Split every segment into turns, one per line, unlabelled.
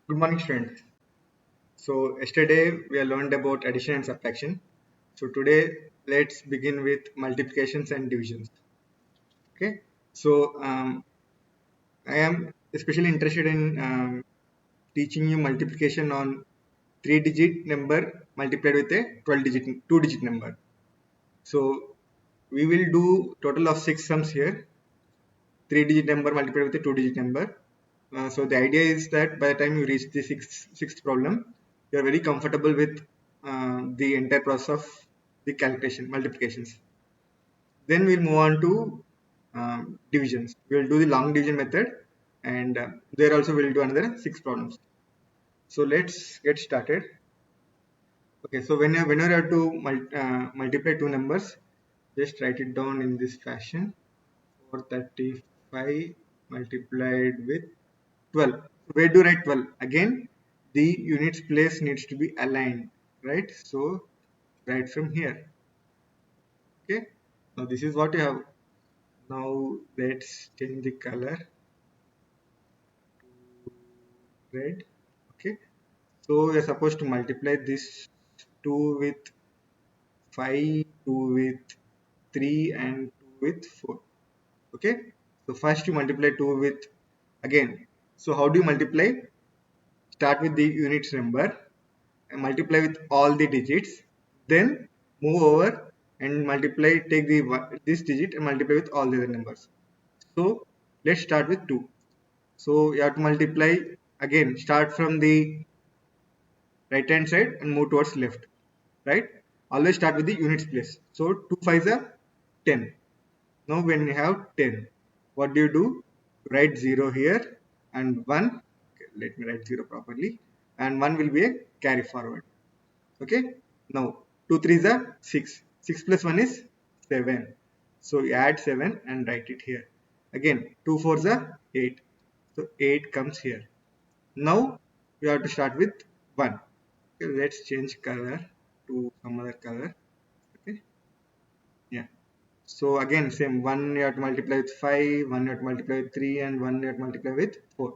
Good morning, students. So, yesterday we have learned about addition and subtraction. So, today let's begin with multiplications and divisions. Okay. So, I am especially interested in teaching you multiplication on 3-digit number multiplied with a 12-digit, 2-digit number. So, we will do total of 6 sums here. 3-digit number multiplied with a 2-digit number. So the idea is that by the time you reach the sixth problem, you are very comfortable with the entire process of the calculation multiplications. Then we'll move on to divisions. We'll do the long division method, and there also we'll do another 6 problems. So let's get started. Okay, so whenever you have to multiply two numbers, just write it down in this fashion. 435 multiplied with 12. Where do you write 12? Again, the units place needs to be aligned, right? So right from here. Okay. Now this is what you have. Now let's change the color to red. Okay. So we are supposed to multiply this 2 with 5, 2 with 3, and 2 with 4. Okay. So first you multiply 2 with again. So how do you multiply? Start with the units number and multiply with all the digits, then move over and multiply, take the this digit and multiply with all the other numbers. So let's start with 2. So you have to multiply again, start from the right hand side and move towards left, right? Always start with the units place. So 2 5s are 10. Now when you have 10, what do? Write 0 here and 1. Okay, let me write 0 properly, and 1 will be a carry forward. Okay. Now 2 3s are 6. 6 plus 1 is 7. So you add 7 and write it here. Again 2 4s are 8. So 8 comes here. Now you have to start with 1. Okay, let's change color to some other color. Okay. Yeah. So again same, 1 you have to multiply with 5, 1 you have to multiply with 3, and 1 you have to multiply with 4.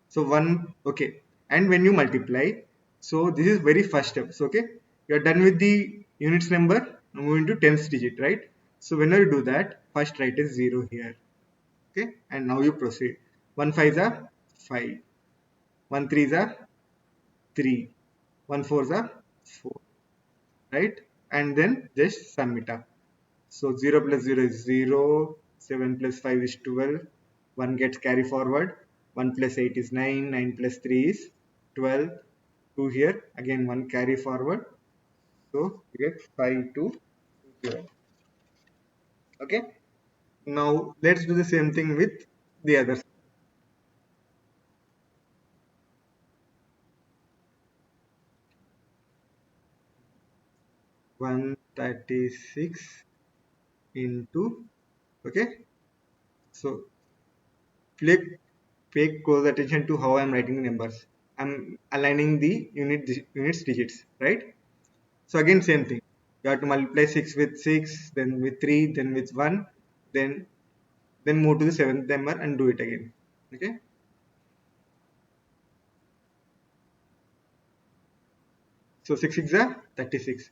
So 1, okay. And when you multiply, so this is very first step. So okay, you are done with the units number, now moving to tens digit, right? So whenever you do that, first write is 0 here. Okay, and now you proceed. 1 5s are 5, 1 3s are 3, 1 4s are 4, right? And then just sum it up. So 0 plus 0 is 0, 7 plus 5 is 12, 1 gets carry forward, 1 plus 8 is 9, 9 plus 3 is 12, 2 here, again 1 carry forward, so you get 5 to 0. Okay, now let's do the same thing with the others. 136 into, okay, so pay close attention to how I'm writing the numbers. I'm aligning the units digits, right? So again same thing. You have to multiply 6 with 6, then with 3, then with 1, then move to the seventh number and do it again. Okay. So 6 6 are 36.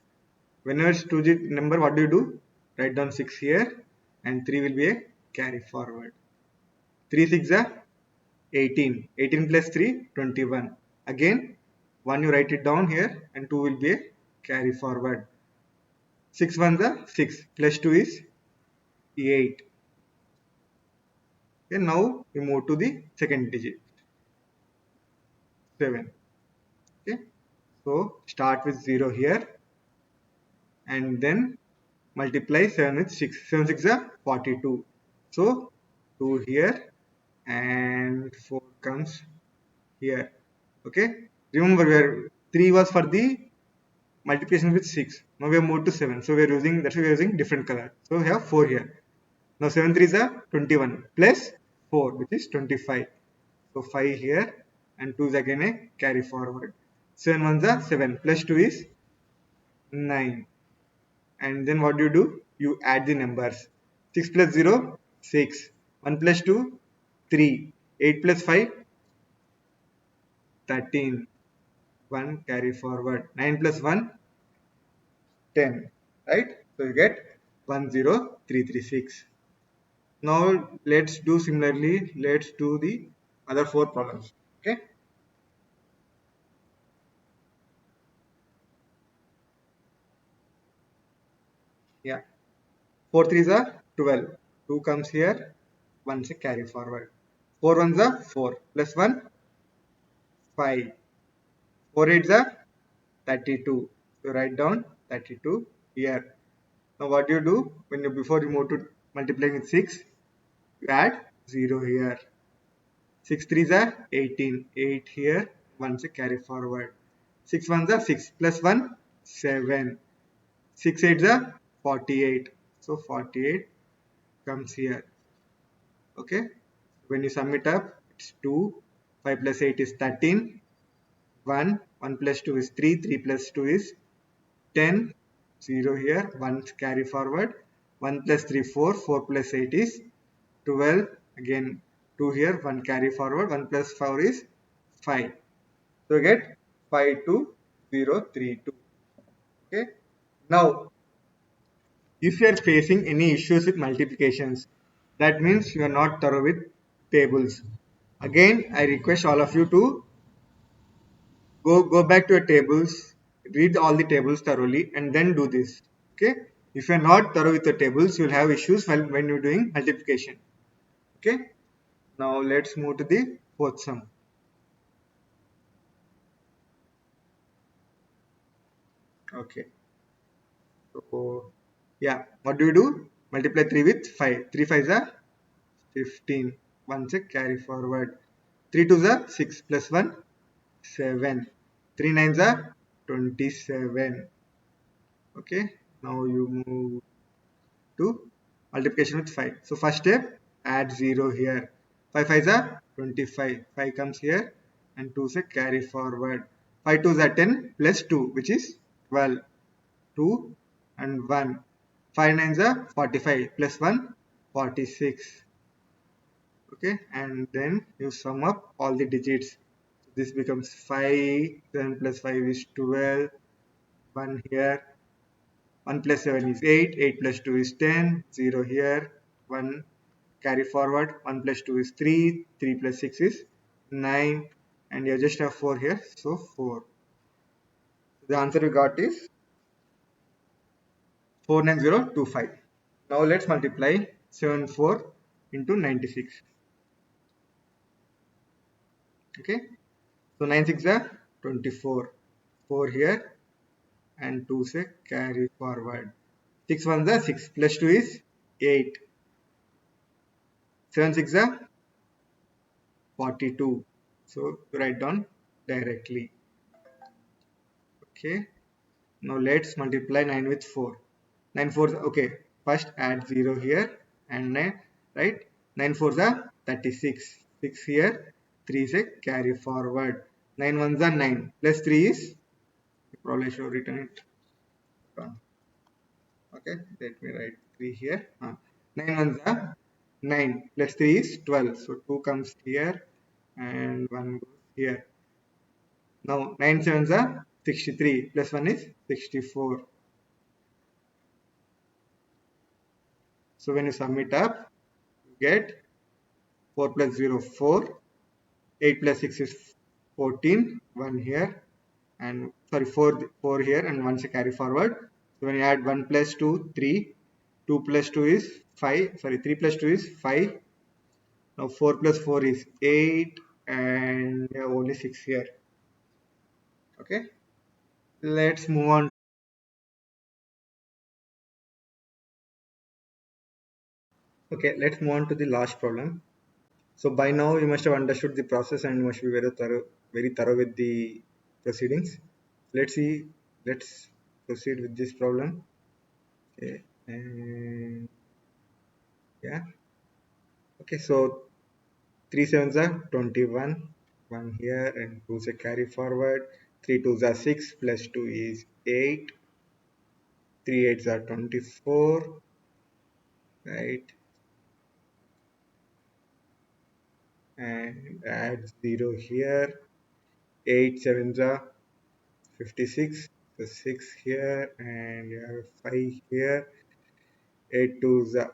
Whenever it's 2-digit number, what do? Write down 6 here, and 3 will be a carry forward. 3 6 are 18. 18 plus 3, 21. Again, 1 you write it down here, and 2 will be a carry forward. 6 1s are 6 plus 2 is 8. Okay, now we move to the second digit, 7. Okay, so start with 0 here and then multiply 7 with 6. 7 6 are 42. So 2 here and 4 comes here. Okay, remember where 3 was for the multiplication with 6. Now we have moved to 7. So we are using, that's why we are using different color. So we have 4 here. Now 7 3 is a 21 plus 4, which is 25. So 5 here and 2 is again a carry forward. 7 1s are 7 plus 2 is 9. And then what do? You add the numbers. 6 plus 0, 6. 1 plus 2, 3. 8 plus 5, 13. 1 carry forward. 9 plus 1, 10. Right? So you get 10336. Now let's do similarly. Let's do the other four problems. Okay. Yeah. 4 threes are 12. 2 comes here. 1 is a carry forward. 4 ones are 4. Plus 1, 5. 4 eights are 32. So write down 32 here. Now what do you do when you before you move to multiplying with 6? You add 0 here. 6 threes are 18. 8 here. 1 is a carry forward. 6 ones are 6. Plus 1, 7. 6 eights are 48. So 48 comes here. Okay. When you sum it up, it's 2. 5 plus 8 is 13. 1. 1 plus 2 is 3. 3 plus 2 is 10. 0 here. 1 carry forward. 1 plus 3, 4. 4 plus 8 is 12. Again 2 here. 1 carry forward. 1 plus 4 is 5. So you get 52032. Okay. Now, if you are facing any issues with multiplications, that means you are not thorough with tables. Again, I request all of you to go back to your tables, read all the tables thoroughly, and then do this. Okay. If you are not thorough with the tables, you will have issues when you're doing multiplication. Okay. Now let's move to the fourth sum. Okay. So yeah, what do you do? Multiply 3 with 5. 3 5s are 15. 1 6 carry forward. 3 2s are 6 plus 1 7. 3 9s are 27. Okay. Now you move to multiplication with 5. So first step, add 0 here. 5 5s are 25. 5 comes here and 2 is a carry forward. 5 2s are 10 plus 2 which is 12. 2 and 1. 5 9s are 45 plus 1 46. Okay, and then you sum up all the digits. This becomes 5. 7 plus 5 is 12. 1 here. 1 plus 7 is 8. 8 plus 2 is 10. 0 here. 1 carry forward. 1 plus 2 is 3. 3 plus 6 is 9. And you just have 4 here. So 4. The answer we got is 49025. Now let's multiply 74 into 96. Okay. So 9 6 are 24. 4 here and 2 say carry forward. 6 1 are 6 plus 2 is 8. 7 6 are 42. So write down directly. Okay. Now let's multiply 9 with 4. 9 4s, okay. First add 0 here and 9, right? 9 4s are 36. 6 here. 3 is a carry forward. 9 1s are 9. Plus 3 is, probably should written it wrong. Okay. Let me write 3 here. 9 ones are 9 plus 3 is 12. So 2 comes here and 1 goes here. Now 9 sevens are 63 plus 1 is 64. So when you sum it up, you get 4 plus 0 4, 8 plus 6 is 14, 1 here and sorry 4 here and 1 is a carry forward. So when you add 1 plus 2 3, 2 plus 2 is 5, sorry 3 plus 2 is 5. Now 4 plus 4 is 8 and we have only 6 here. Okay. Let's move on. Okay, let's move on to the last problem. So by now you must have understood the process and you must be very thorough with the proceedings. Let's see. Let's proceed with this problem. Okay, and yeah. Okay, so 3 sevens are 21. 1 here and 2 is a carry forward. 3 twos are 6 plus 2 is 8. 3 eights are 24. Right, and add 0 here 8 sevens are 56. So 6 here and you have 5 here. 8 twos are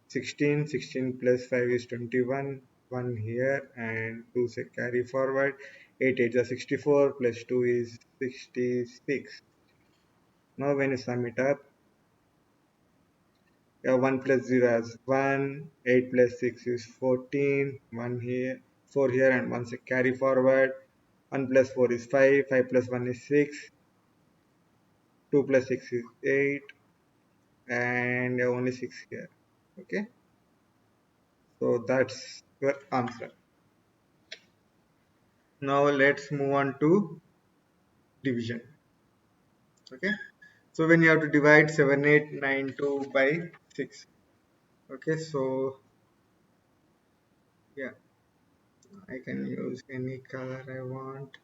16. 16 plus 5 is 21. 1 here and 2 say carry forward. 8 8 are 64 plus 2 is 66. Now when you sum it up, 1 plus 0 is 1, 8 plus 6 is 14, 1 here, 4 here and 1 say carry forward. 1 plus 4 is 5, 5 plus 1 is 6, 2 plus 6 is 8 and only 6 here. Okay, so that's your answer. Now let's move on to division. Okay, so when you have to divide 7892 by 6. Okay, so yeah, I can use any color I want.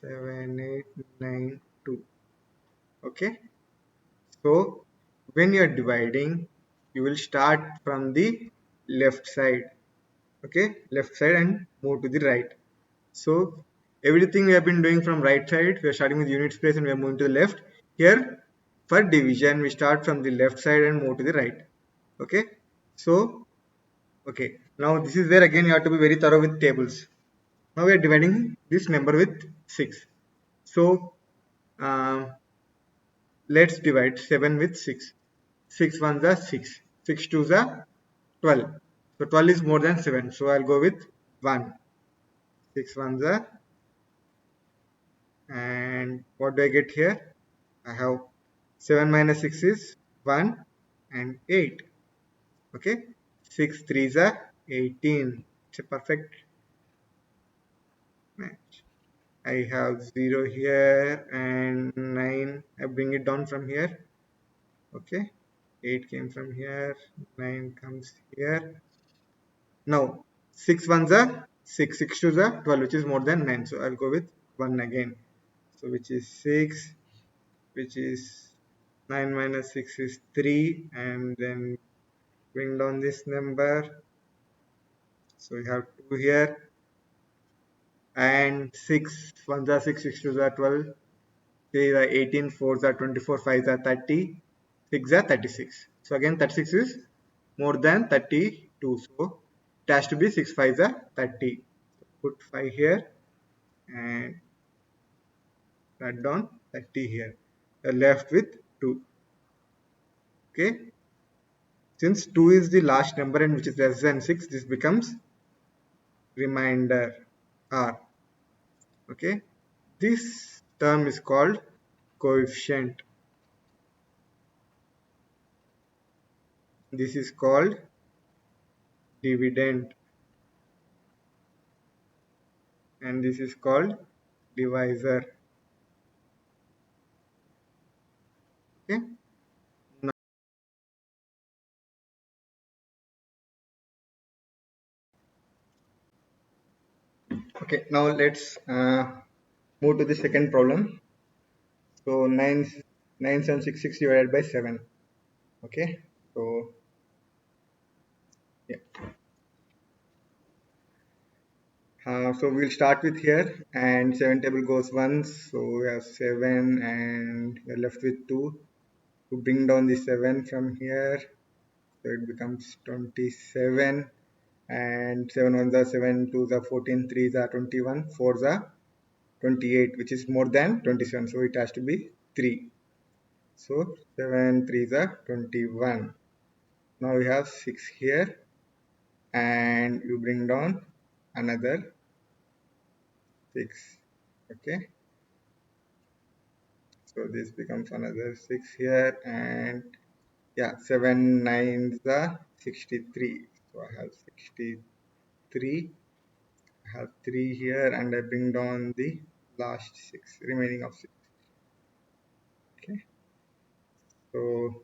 7892. Okay, so when you are dividing, you will start from the left side. Okay, left side and move to the right. So everything we have been doing from right side, we are starting with units place and we are moving to the left. Here for division, we start from the left side and move to the right. Okay, so okay, now this is where again you have to be very thorough with tables. Now we are dividing this number with 6. So um, let's divide 7 with 6. 6 ones are 6. 6 twos are 12. So 12 is more than 7. So I'll go with 1. 6 ones are, and what do I get here? I have 7 minus 6 is 1 and 8. Okay. 6 threes are 18. It's a perfect match. I have 0 here and 9. I bring it down from here. Okay. 8 came from here. 9 comes here. Now 6 ones are 6. 6 twos are 12, which is more than 9. So I'll go with 1 again. So which is 6, which is 9 minus 6 is 3, and then bring down this number. So we have 2 here, and 6 ones are 6, 6 twos are 12, 3 are 18, 4s are 24, 5s are 30, 6 are 36. So again 36 is more than 32. So it has to be 6 5s are 30. So put 5 here and write down 30 here. You're left with 2. Okay. Since 2 is the last number and which is less than 6, this becomes remainder R. Okay. This term is called coefficient. This is called dividend. And this is called divisor. Okay. Okay. Now let's move to the second problem. So 9766 divided by 7. Okay. So yeah. So we'll start with here, and 7 table goes once. So we have 7 and we're left with 2. To bring down the 7 from here, so it becomes 27, and 7 ones are 7, 2s are 14, 3s are 21, 4s are 28, which is more than 27, so it has to be 3. So 7 3s are 21. Now we have 6 here, and you bring down another 6. Okay, so this becomes another 6 here, and yeah, 7 9s are 63. So I have 63. I have 3 here, and I bring down the last 6, remaining of 6. Okay, so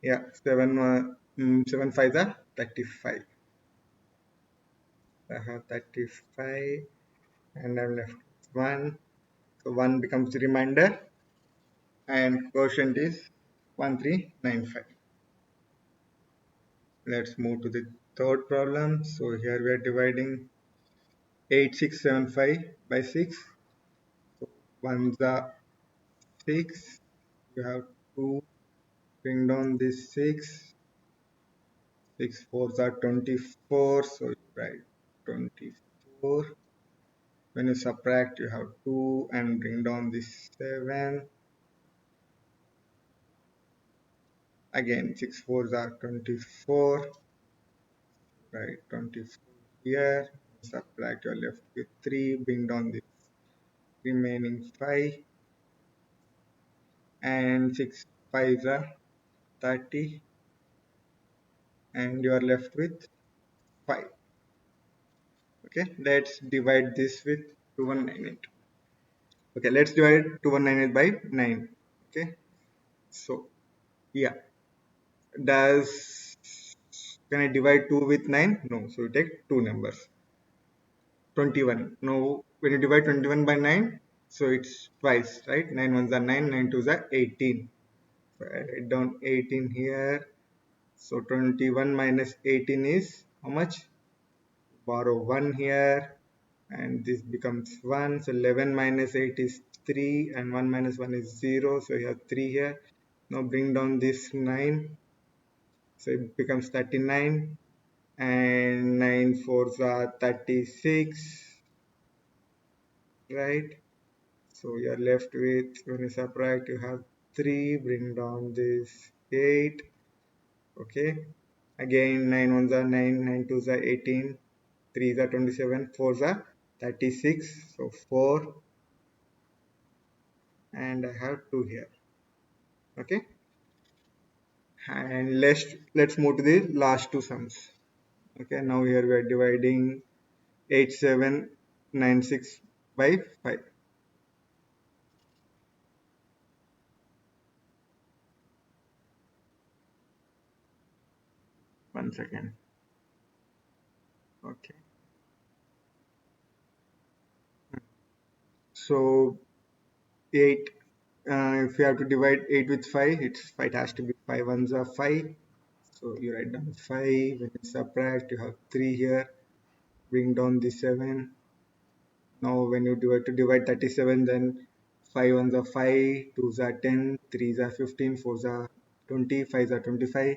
yeah, 7 5s are 35. I have 35, and I'm left with 1. So 1 becomes the remainder, and quotient is 1395. Let's move to the third problem. So here we are dividing 8675 by 6. So 1 the 6. You have to bring down this 6. 6 fours are 24. So you write 24. When you subtract, you have 2 and bring down this 7. Again, 6 fours are 24. Right, 24 here. Subtract, you're left with 3. Bring down the remaining 5. And 6 5s are 30. And you are left with 5. Okay, let's divide this with 2198. Okay, let's divide 2198 by 9. Okay, so yeah, does can I divide 2 with 9? No, so you take two numbers. 21. Now, when you divide 21 by 9, so it's twice, right? 9 ones are 9, 9 twos are 18. So I write down 18 here. So 21 minus 18 is how much? Borrow 1 here, and this becomes 1. So 11 minus 8 is 3, and 1 minus 1 is 0. So you have 3 here. Now bring down this 9. So it becomes 39. And 9 fours are 36, right? So you are left with, when you subtract, you have 3, bring down this 8, okay. Again, 9 ones are 9, 9 twos are 18, 3s are 27, 4s are 36, so 4, and I have 2 here, okay. And let's move to the last two sums. Okay, now here we are dividing 8796 by 5. 1 second. Okay. So 8, if you have to divide 8 with 5, it has to be 5 ones are 5. So you write down 5. When you subtract, you have 3 here. Bring down the 7. Now when you divide 37, then 5 ones are 5, 2s are 10, 3s are 15, 4s are 20, 5s are 25,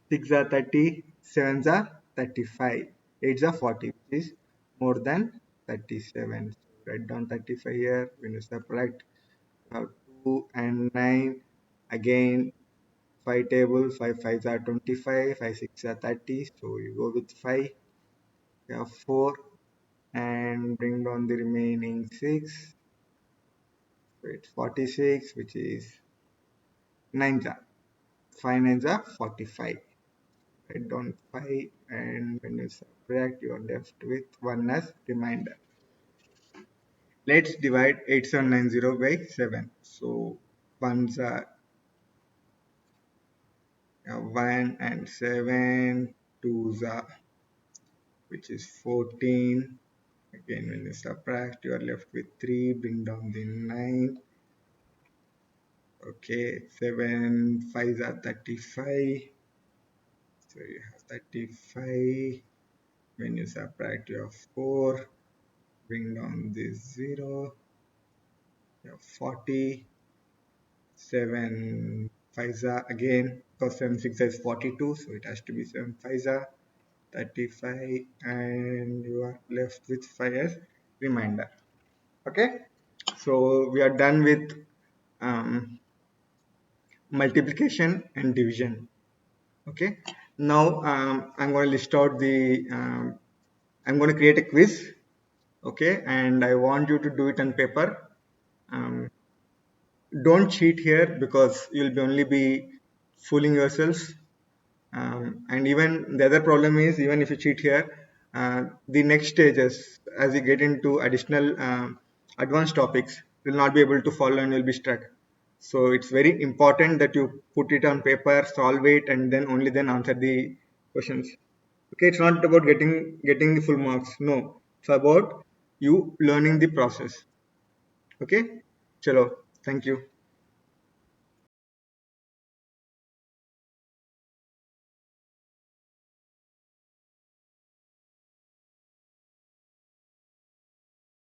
6 are 30, 7s are 35, 8s are 40, which is more than 37. So write down 35 here. When you subtract, you have 2 and 9. Again, 5 table, 5 5s are 25, 5 6 are 30. So you go with 5, you have 4, and bring down the remaining 6. So it's 46, which is 9s are 5 9s are 45. Write down 5, and when you subtract, you are left with 1 as remainder. Let's divide 8790 by 7. So 1s are 1 and 7, 2s are, which is 14. Again, when you subtract, you are left with 3. Bring down the 9. Okay, 7 5s are 35. So you have 35. When you subtract, you have 4. Bring down this 0. You have 40. 7 5s are again, because 7 6 is 42. So it has to be 7 5s are 35. And you are left with 5 as remainder. Okay, so we are done with multiplication and division. Okay, now I'm going to list out the I'm going to create a quiz. Okay, and I want you to do it on paper. Don't cheat here, because you'll be only be fooling yourselves. And even the other problem is, even if you cheat here, the next stages, as you get into additional advanced topics, you'll not be able to follow and you'll be stuck. So it's very important that you put it on paper, solve it, and then only then answer the questions. Okay, it's not about getting the full marks. No, it's about you learning the process. Okay, chalo, thank you.